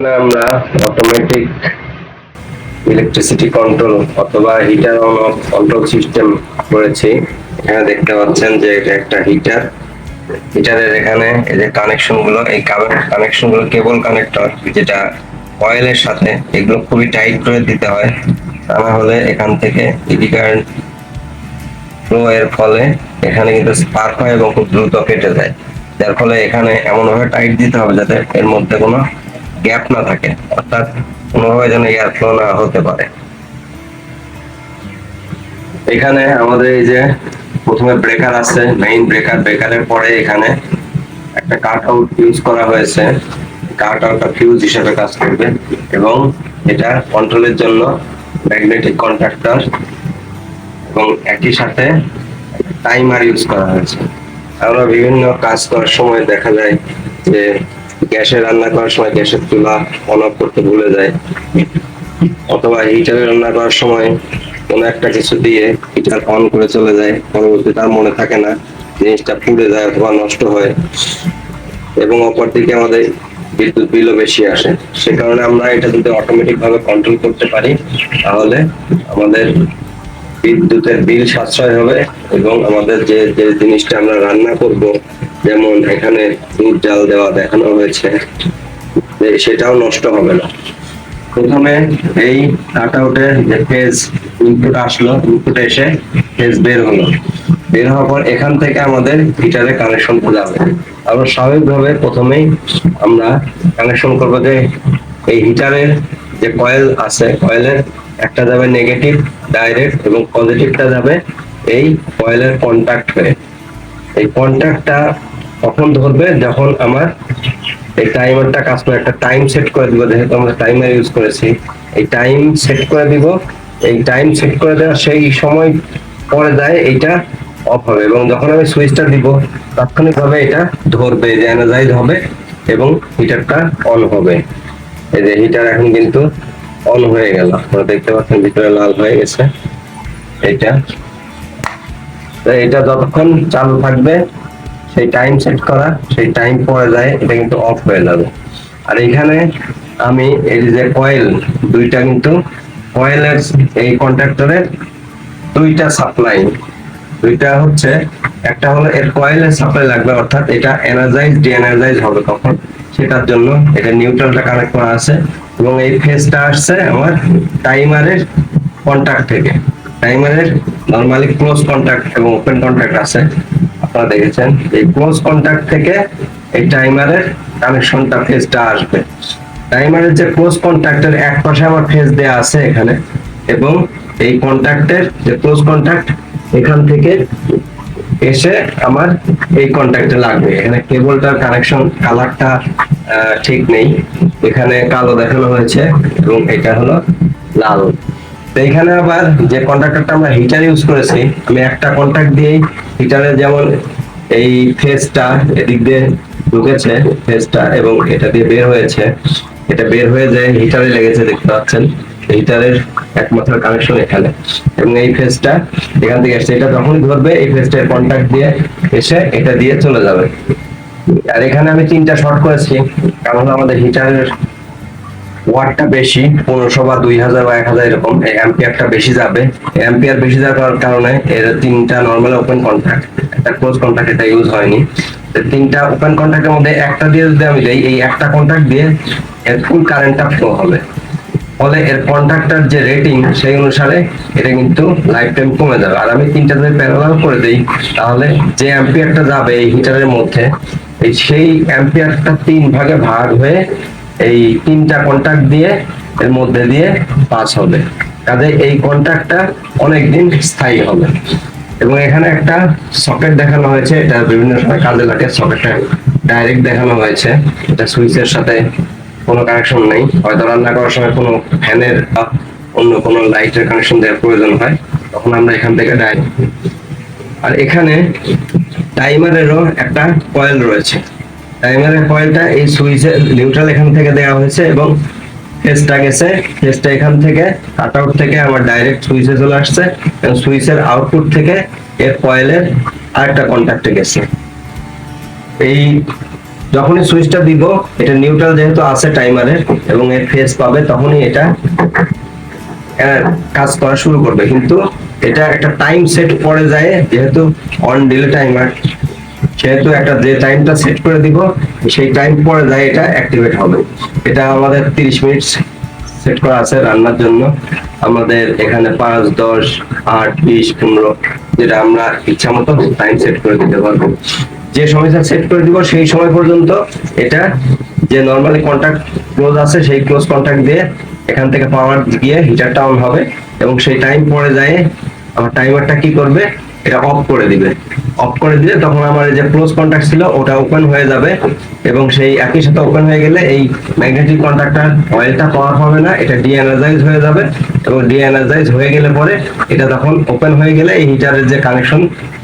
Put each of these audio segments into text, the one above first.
আমরা automatic electricity control অথবা heater on off control system করেছি। এখানে দেখতে পাচ্ছেন যে এটা একটা হিটার। হিটারের এখানে এই যে কানেকশন গুলো, এই কানেকশন গুলো কেবল কানেক্টর, যেটা কয়েলের সাথে, এগুলো খুবই টাইট করে দিতে হয়, তা না হলে এখান থেকে ইডি কারেন্ট ফ্লো এর ফলে এখানে কিন্তু স্পার্ক হয় এবং খুব দ্রুত কেটে যায়। যার ফলে এখানে এমনভাবে টাইট দিতে হবে যাতে এর মধ্যে কোনো গ্যাপ না থাকে, অর্থাৎ কোনোভাবে যেন এয়ার ফ্লো না হতে পারে। এখানে আমাদের এই যে প্রথমে ব্রেকার আছে, মেইন ব্রেকার, ব্রেকারের পরে এখানে একটা কাট আউট ইউজ করা হয়েছে। কাট আউটটা ফিউজ হিসেবে কাজ করবে এবং এটা কন্ট্রোলের জন্য ম্যাগনেটিক কন্ট্যাক্টর এবং একই সাথে টাইমার ইউজ করা হয়েছে। আমরা বিভিন্ন কাজ করার সময় দেখা যায় যে গ্যাসে রান্না করার সময় গ্যাসের চুলা অন অফ করতে ভুলে যায়, অথবা হিটারে রান্না করার সময় কোনো একটা কিছু দিয়ে হিটার অন করে চলে যায়, পরবর্তীতে তার মনে থাকে না, জিনিসটা পুড়ে যায় অথবা নষ্ট হয় এবং অপরদিকে আমাদের বিদ্যুৎ বিলও বেশি আসে। সে কারণে আমরা এটা যদি অটোমেটিক ভাবে কন্ট্রোল করতে পারি তাহলে আমাদের বিদ্যুতের বিল সাশ্রয় হবে এবং আমাদের যে যে জিনিসটা আমরা রান্না করব, যেমন এখানে দুধ জাল দেওয়া দেখানো হয়েছে, সেটাও নষ্ট হবে না। প্রথমে এই কাট আউটের যে ফেজ ইনপুট আসলো, ইনপুট এসে ফেজ বের হলো, বের হওয়ার পর এখান থেকে আমাদের হিটারে কানেকশন যাবে। আমরা স্বাভাবিকভাবে প্রথমেই আমরা কানেকশন করবো যে এই হিটারের যে কয়েল আছে, কয়েলের একটা যাবে নেগেটিভ ডাইরেক্ট এবং পজিটিভটা যাবে এই কয়েলের কন্টাক্ট হয়ে। এই কন্টাক্টটা কখন ধরবে, যখন আমার এই টাইমারটা কাজ করে, একটা টাইম সেট করে দিব, যেহেতু আমরা টাইমার ইউজ করেছি, এই টাইম সেট করে দিব। এই টাইম সেট করে দেওয়া সেই সময় পরে যায় এইটা অফ হবে এবং যখন আমি সুইচটা দিব তাৎক্ষণিকভাবে এটা ধরবে, যে এনার্জাইজ হবে এবং হিটারটা অন হবে। এই যে হিটার এখন কিন্তু অন হয়ে গেল, আপনারা দেখতে পাচ্ছেন ভিতরে লাল হয়ে গেছে। এটা এটা যতক্ষণ চালু থাকবে, সেই টাইম সেট করা, সেই টাইম পরে যায় এটা কিন্তু অফ হয়ে যাবে। আর এখানে আমি এই যে কয়েল দুইটা, কিন্তু কয়েলের এই কন্ট্রাক্টরের দুইটা সাপ্লাই, দুইটা হচ্ছে, একটা হলো এর কয়েলের সাপ্লাই লাগবে, অর্থাৎ এটা এনার্জাইজ ডি এনার্জাইজ হবে তখন, সেটার জন্য এটা নিউট্রালটা কানেক্ট করা আছে এবং এই ফেজটা আসছে আমার টাইমারের কন্ট্যাক্ট থেকে। টাইমারের নরমালি ক্লোজ কন্ট্যাক্ট এবং ওপেন কন্ট্যাক্ট আছে, আপনারা দেখেছেন। এই ক্লোজ কন্ট্যাক্ট থেকে এই টাইমারের কানেকশনটা ফেজটা আসবে। টাইমারের যে ক্লোজ কন্ট্যাক্টের এক পাশে আমার ফেজ দেয়া আছে এখানে, এবং এই কন্ট্যাক্টের যে ক্লোজ কন্ট্যাক্ট এখান থেকে এসে আমার এই কন্ট্যাক্টে লাগবে। এখানে কেবলটার কানেকশন কালারটা ঠিক নেই, এখানে কালো দেখানো হয়েছে এবং এটা হলো লাল। তো এখানে আবার যে কন্ট্যাক্টরটা আমরা হিটার ইউজ করেছি, আমি একটা কন্ট্যাক্ট দিয়েই হিটারে, যেমন এই ফেজটা এদিক দিয়ে ঢুকেছে ফেজটা এবং এটা দিয়ে বের হয়েছে, এটা বের হয়ে যায় হিটারে লেগেছে, দেখতে পাচ্ছেন হিটারের একমাত্র কানেকশন এখানে, এবং এই ফেজটা এখান থেকে এসে এটা যখনই ধরবে এই ফেজটার কন্ট্যাক্ট দিয়ে এসে এটা দিয়ে চলে যাবে। আর এখানে আমি তিনটা শর্ট করেছি, কারণ আমাদের হিটারের ওয়াটটা বেশি, 1500 বা 2000 বা 1000 এরকম, অ্যাম্পিয়ারটা বেশি যাবে। অ্যাম্পিয়ার বেশি যাওয়ার কারণে এর তিনটা নরমাল ওপেন কন্ট্যাক্ট, একটা ক্লোজ কন্ট্যাক্ট, এটা ইউজ হয়নি। তিনটা ওপেন কন্ট্যাক্টের মধ্যে একটা দিয়ে যদি আমি দেই, এই একটা কন্ট্যাক্ট দিয়ে এর ফুল কারেন্টটা ফ্লো হবে, ফলে এর কন্ট্যাক্টর যে রেটিং সেই অনুসারে এটা কিন্তু লাইফ টাইম কমে যাবে। আর আমি তিনটা যদি প্যারালাল করে দেই, তাহলে যে অ্যাম্পিয়ারটা যাবে এই হিটারের মধ্যে, এই সেই অ্যাম্পিয়ারটা 3 ভাগে ভাগ হয়ে এই তিনটা কন্ট্যাক্ট দিয়ে এর মধ্যে দিয়ে পাস হবে, কাজে এই কন্ট্যাক্টটা অনেকদিন স্থায়ী হবে। এবং এখানে একটা সকেট দেখানো হয়েছে, এটা বিভিন্ন সময় কাজে লাগে। সকেটটা ডাইরেক্ট দেখানো হয়েছে, এটা সুইচের সাথে কোনো কানেকশন নেই, হয়তো রান্না করার সময় কোনো ফ্যানের বা অন্য কোনো লাইটের কানেকশন দেওয়ার প্রয়োজন হয়, তখন আমরা এখান থেকে ডাইরেক্ট। আর এখানে টাইমারেরও একটা কয়েল রয়েছে, টাইমারের কয়েলটা এই সুইচের নিউট্রাল এখান থেকে দেওয়া হয়েছে এবং ফেজটা গেছে, ফেজটা এখান থেকে কাট আউট থেকে আমার ডাইরেক্ট সুইচে চলে আসছে এবং সুইচের আউটপুট থেকে এর কয়েলের আরেকটা কন্ট্যাক্টে গেছে। এই যখনই সুইচটা দিব, এটা নিউট্রাল যেহেতু আছে টাইমারের এবং এর ফেজ পাবে, তখনই এটা কাজ করা শুরু করবে। কিন্তু এটা একটা টাইম সেট পড়ে যায়, যেহেতু অন ডিলে টাইমার, সেহেতু একটা যে টাইমটা সেট করে দিব সেই টাইম পরে যায় এটা অ্যাক্টিভেট হবে। এটা আমাদের 30 মিনিট সেট করা আছে রান্নার জন্য। আমাদের এখানে 5, 10, 8, 20, 15 যেটা আমরা ইচ্ছা মতো টাইম সেট করে দিতে পারবো। যে সময়টা সেট করে দিব সেই সময় পর্যন্ত এটা যে নরমালি কন্টাক্ট ক্লোজ আছে সেই ক্লোজ কন্টাক্ট দিয়ে এখান থেকে পাওয়ার গিয়ে হিটারটা অন হবে এবং সেই টাইম পরে যায় আমার টাইমারটা কি করবে, এটা অফ করে দিবে। অফ করে দিলে তখন আমার যে ক্লোজ কন্টাক্ট ছিল ওটা ওপেন হয়ে যাবে এবং সেই একই সাথে ওপেন হয়ে গেলে এই ম্যাগনেটিক কন্টাক্টর অয়েলটা পাওয়ার পাবে না, এটা ডিএনার্জাইজ হয়ে যাবে এবং ডিএনার্জাইজ হয়ে গেলে পরে এটা তখন ওপেন হয়ে গেলে এই হিটারের যে কানেকশন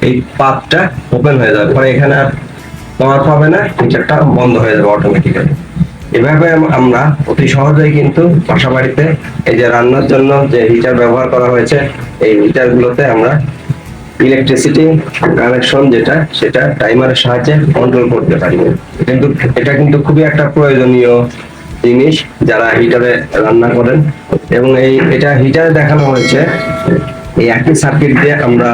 এই পাথটা ওপেন হয়ে যাবে, পরে এখানে আর পাওয়ার পাবে না, হিটারটা বন্ধ হয়ে যাবে অটোমেটিক্যালি। এভাবে আমরা অতি সহজেই কিন্তু বাসা বাড়িতে এই যে রান্নার জন্য যে হিটার ব্যবহার করা হয়েছে এই হিটার গুলোতে আমরা ইলেকট্রিসিটি কানেকশন যেটা সেটা টাইমারের সাহায্যে কন্ট্রোল করতে পারি। কিন্তু এটা কিন্তু খুবই একটা প্রয়োজনীয় জিনিস যারা হিটারে রান্না করেন। এবং এটা হিটারে দেখানো হয়েছে এই একই সার্কিট দিয়ে আমরা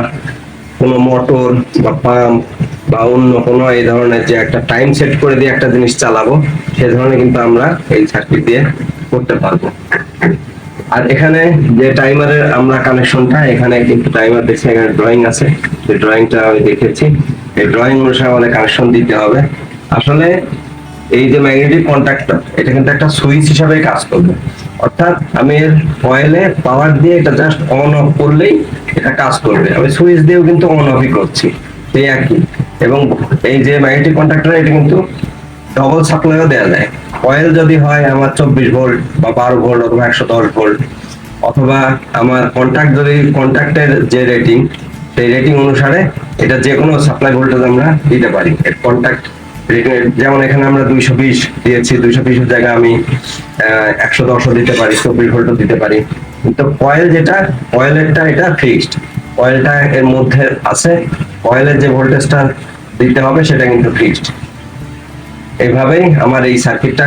কোনো মোটর বা পাম্প বা অন্য কোনো এই ধরনের যে একটা টাইম সেট করে দিয়ে একটা জিনিস চালাবো সে ধরনের কিন্তু আমরা এই সার্কিট দিয়ে করতে পারবো। আর এখানে যে টাইমারের আমরা কানেকশনটা, এখানে কিন্তু টাইমার দেখছি এখানে ড্রয়িং আছে, যে ড্রয়িংটা আমি দেখেছি, এই ড্রয়িং অনুসারে আমাদের কানেকশন দিতে হবে। আসলে এই যে ম্যাগনেটিক কন্ট্যাক্টর এটা কিন্তু একটা সুইচ হিসাবে কাজ করবে, অর্থাৎ আমি এর কয়েলে পাওয়ার দিয়ে এটা জাস্ট অন অফ করলেই এটা কাজ করবে। আমি সুইচ দিয়েও কিন্তু অন অফই করছি সেই একই। এবং এই যে ম্যাগনেটিক কন্ট্যাক্টর এটা কিন্তু ডবল সাপ্লাইও দেওয়া যায়। কয়েল যদি হয় আমার 24 ভোল্ট বা 12 ভোল্ট অথবা 110 ভোল্ট, অথবা আমার কন্ট্যাক্ট যদি কন্ট্যাক্টের যে রেটিং সেই রেটিং অনুসারে এটা যে কোনো সাপ্লাই ভোল্টেজ আমরা দিতে পারি। এর কন্ট্যাক্ট রেটিং যেমন এখানে আমরা 220 দিয়েছি, 220 এর জায়গায় আমি 110ও দিতে পারি, 24 ভোল্টও দিতে পারি। কিন্তু কয়েল যেটা, কয়েলেরটা এটা ফিক্সড, কয়েলটা এর মধ্যে আছে, কয়েলের যে ভোল্টেজটা দিতে হবে সেটা কিন্তু ফিক্সড। এইভাবেই আমার এই সার্কিটটা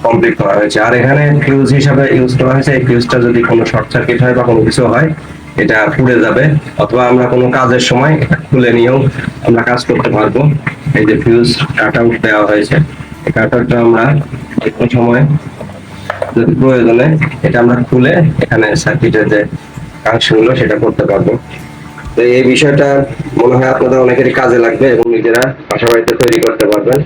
কমপ্লিট করা হয়েছে। আর এখানে ফিউজ হিসাবে ইউজ করা হয়েছে, এই ফিউজটা যদি কোনো শর্ট সার্কিট হয় বা কোনো কিছু হয় এটা পুড়ে যাবে, অথবা আমরা কোনো কাজের সময় এটা খুলে নিয়েও আমরা কাজ করতে পারবো। এই যে ফিউজ কাট আউট দেওয়া হয়েছে, এই কাট আউটটা আমরা যে কোনো সময় যদি প্রয়োজনে এটা আমরা খুলে এখানে সার্কিটের যে কানেকশন গুলো সেটা করতে পারবো। তো এই বিষয়টা মনে হয় আপনাদের অনেকেরই কাজে লাগবে এবং নিজেরা বাসা বাড়িতে তৈরি করতে পারবেন।